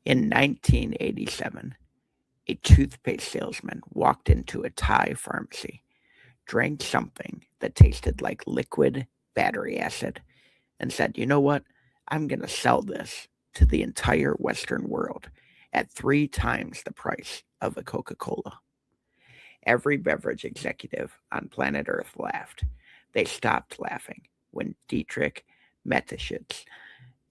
In 1987, a toothpaste salesman walked into a Thai pharmacy, drank something that tasted like liquid battery acid, and said, "You know what? I'm going to sell this to the entire Western world at 3 times the price of a Coca Cola." Every beverage executive on planet Earth laughed. They stopped laughing when Dietrich Mateschitz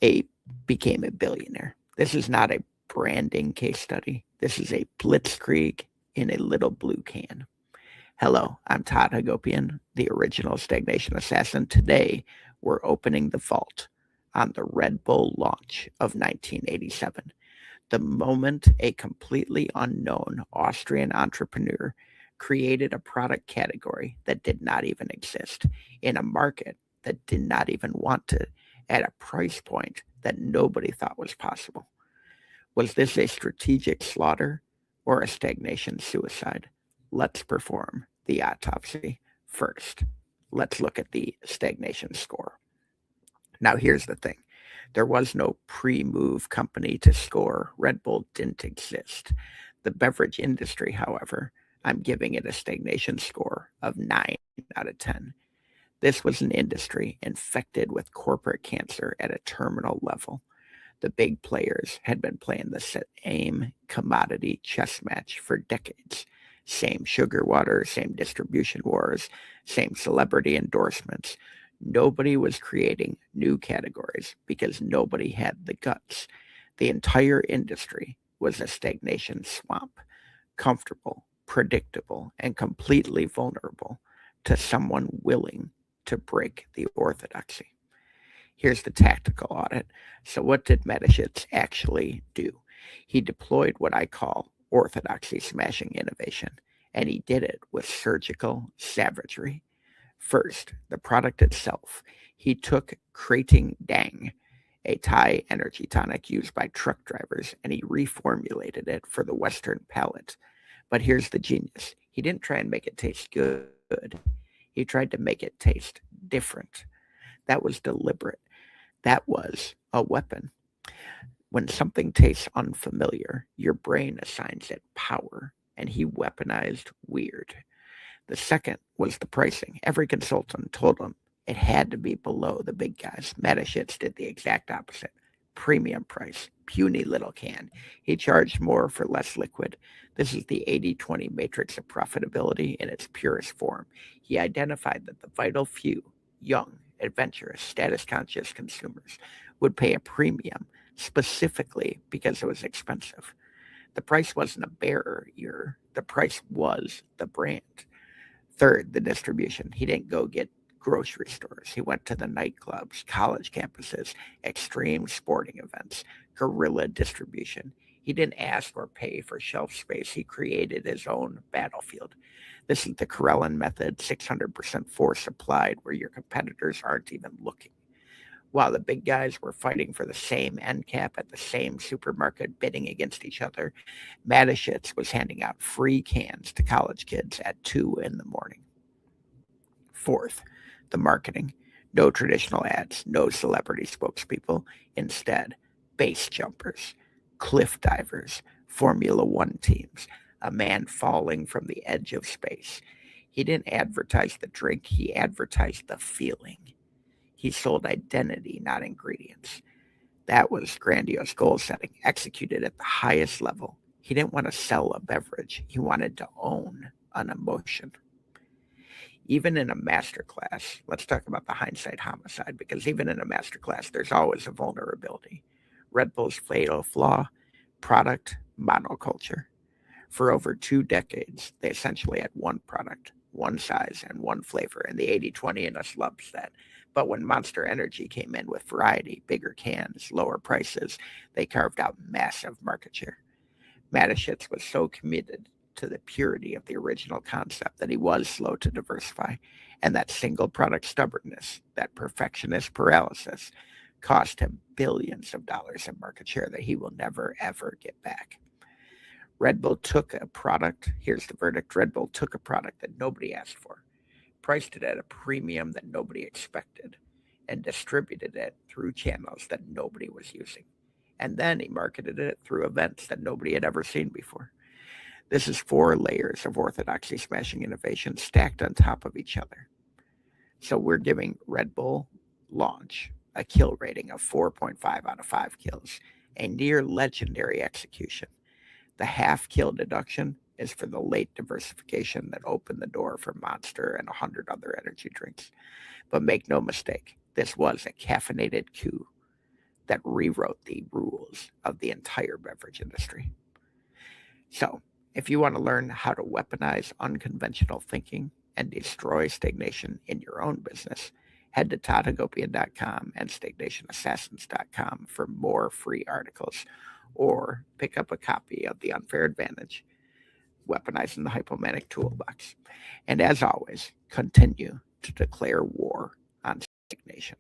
a, became a billionaire. This is not a branding case study. This is a blitzkrieg in a little blue can. Hello, I'm Todd Hagopian, the original stagnation assassin. Today, we're opening the vault on the Red Bull launch of 1987, the moment a completely unknown Austrian entrepreneur created a product category that did not even exist in a market that did not even want it at a price point that nobody thought was possible. Was this a strategic slaughter or a stagnation suicide? Let's perform the autopsy first. Let's look at the stagnation score. Now, here's the thing, there was no pre move company to score. Red Bull didn't exist. The beverage industry, however, I'm giving it a stagnation score of 9 out of 10. This was an industry infected with corporate cancer at a terminal level. The big players had been playing the same commodity chess match for decades. Same sugar water, same distribution wars, same celebrity endorsements. Nobody was creating new categories because nobody had the guts. The entire industry was a stagnation swamp, comfortable, predictable, and completely vulnerable to someone willing to break the orthodoxy. Here's the tactical audit. So, what did Mateschitz actually do? He deployed what I call orthodoxy-smashing innovation, and he did it with surgical savagery. First, the product itself. He took Krating Dang, a Thai energy tonic used by truck drivers, and he reformulated it for the Western palate. But here's the genius. He didn't try and make it taste good. He tried to make it taste different. That was deliberate. That was a weapon. When something tastes unfamiliar, your brain assigns it power, and he weaponized weird. The second was the pricing. Every consultant told him it had to be below the big guys. Mateschitz did the exact opposite. Premium price, puny little can. He charged more for less liquid. This is the 80-20 matrix of profitability in its purest form. He identified that the vital few, young, adventurous, status-conscious consumers would pay a premium specifically because it was expensive. The price wasn't a barrier. The price was the brand. Third, the distribution. He didn't go get grocery stores. He went to the nightclubs, college campuses, extreme sporting events, guerrilla distribution. He didn't ask or pay for shelf space. He created his own battlefield. This is the Karelin method, 600% force applied where your competitors aren't even looking. While the big guys were fighting for the same end cap at the same supermarket, bidding against each other, Mateschitz was handing out free cans to college kids at 2 in the morning. Fourth, the marketing. No traditional ads, no celebrity spokespeople. Instead, base jumpers, cliff divers, Formula One teams, a man falling from the edge of space. He didn't advertise the drink, he advertised the feeling. He sold identity, not ingredients. That was grandiose goal setting, executed at the highest level. He didn't want to sell a beverage, he wanted to own an emotion. Even in a master class, let's talk about the hindsight homicide, because even in a master class, there's always a vulnerability. Red Bull's fatal flaw, product monoculture. For over 2 decades, they essentially had one product, one size, and one flavor, and the 80-20 in us loves that. But when Monster Energy came in with variety, bigger cans, lower prices, they carved out massive market share. Mateschitz was so committed to the purity of the original concept that he was slow to diversify, and that single product stubbornness, that perfectionist paralysis, cost him billions of dollars in market share that he will never, ever get back. Red Bull took a product, here's the verdict, Red Bull took a product that nobody asked for, priced it at a premium that nobody expected, and distributed it through channels that nobody was using. And then he marketed it through events that nobody had ever seen before. This is 4 layers of orthodoxy smashing innovation stacked on top of each other. So we're giving Red Bull launch a kill rating of 4.5 out of 5 kills, a near legendary execution. The half kill deduction is for the late diversification that opened the door for Monster and 100 other energy drinks. But make no mistake, this was a caffeinated coup that rewrote the rules of the entire beverage industry. So, if you want to learn how to weaponize unconventional thinking and destroy stagnation in your own business, head to tatagopian.com and stagnationassassins.com for more free articles, or pick up a copy of The Unfair Advantage, Weaponizing the Hypomanic Toolbox. And as always, continue to declare war on stagnation.